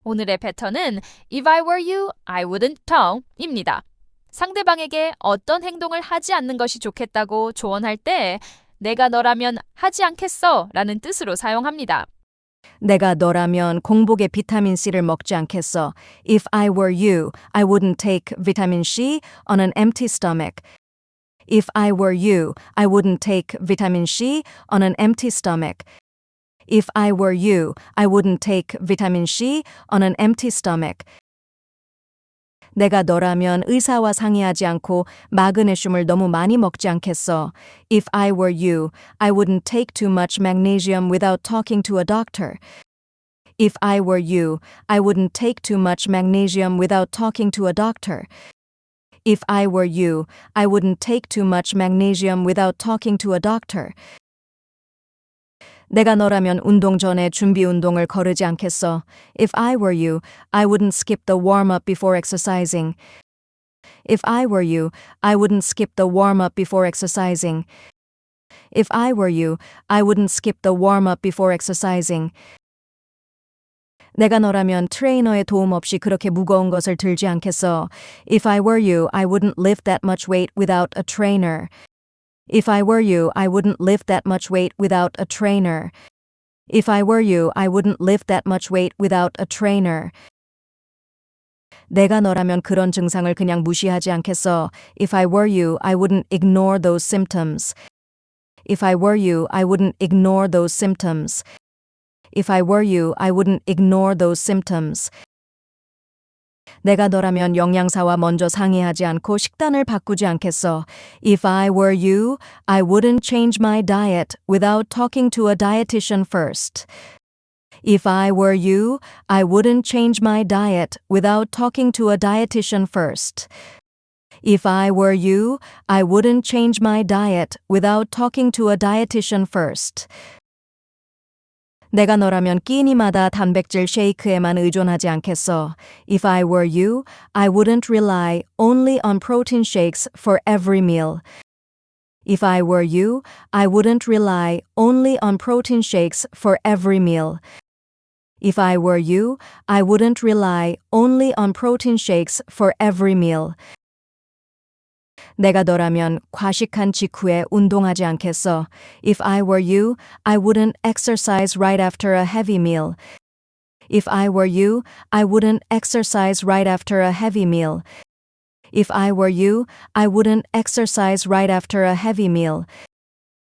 오늘의 패턴은 If I were you, I wouldn't talk 입니다. 상대방에게 어떤 행동을 하지 않는 것이 좋겠다고 조언할 때 내가 너라면 하지 않겠어 라는 뜻으로 사용합니다. 내가 너라면 공복에 비타민C를 먹지 않겠어. If I were you, I wouldn't take vitamin C on an empty stomach. If I were you, I wouldn't take vitamin C on an empty stomach. If I were you, I wouldn't take vitamin C on an empty stomach. 내가 너라면 의사와 상의하지 않고 마그네슘을 너무 많이 먹지 않겠어. If I were you, I wouldn't take too much magnesium without talking to a doctor. If I were you, I wouldn't take too much magnesium without talking to a doctor. If I were you, I wouldn't take too much magnesium without talking to a doctor. 내가 너라면 운동 전에 준비 운동을 거르지 않겠어. If I were you, I wouldn't skip the warm-up before exercising. If I were you, I wouldn't skip the warm-up before exercising. If I were you, I wouldn't skip the warm-up before exercising. 내가 너라면 트레이너의 도움 없이 그렇게 무거운 것을 들지 않겠어. If I were you, I wouldn't lift that much weight without a trainer. If I were you, I wouldn't lift that much weight without a trainer. If I were you, I wouldn't lift that much weight without a trainer. 내가 너라면 그런 증상을 그냥 무시하지 않겠어. If I were you, I wouldn't ignore those symptoms. If I were you, I wouldn't ignore those symptoms. If I were you, I wouldn't ignore those symptoms. 내가 너라면 영양사와 먼저 상의하지 않고 식단을 바꾸지 않겠어. If I were you, I wouldn't change my diet without talking to a dietitian first. If I were you, I wouldn't change my diet without talking to a dietitian first. If I were you, I wouldn't change my diet without talking to a dietitian first. 내가 너라면 끼니마다 단백질 쉐이크에만 의존하지 않겠어. If I were you, I wouldn't rely only on protein shakes for every meal. If I were you, I wouldn't rely only on protein shakes for every meal. If I were you, I wouldn't rely only on protein shakes for every meal. 내가 너라면 과식한 직후에 운동하지 않겠어. If I were you, I wouldn't exercise right after a heavy meal. If I were you, I wouldn't exercise right after a heavy meal. If I were you, I wouldn't exercise right after a heavy meal.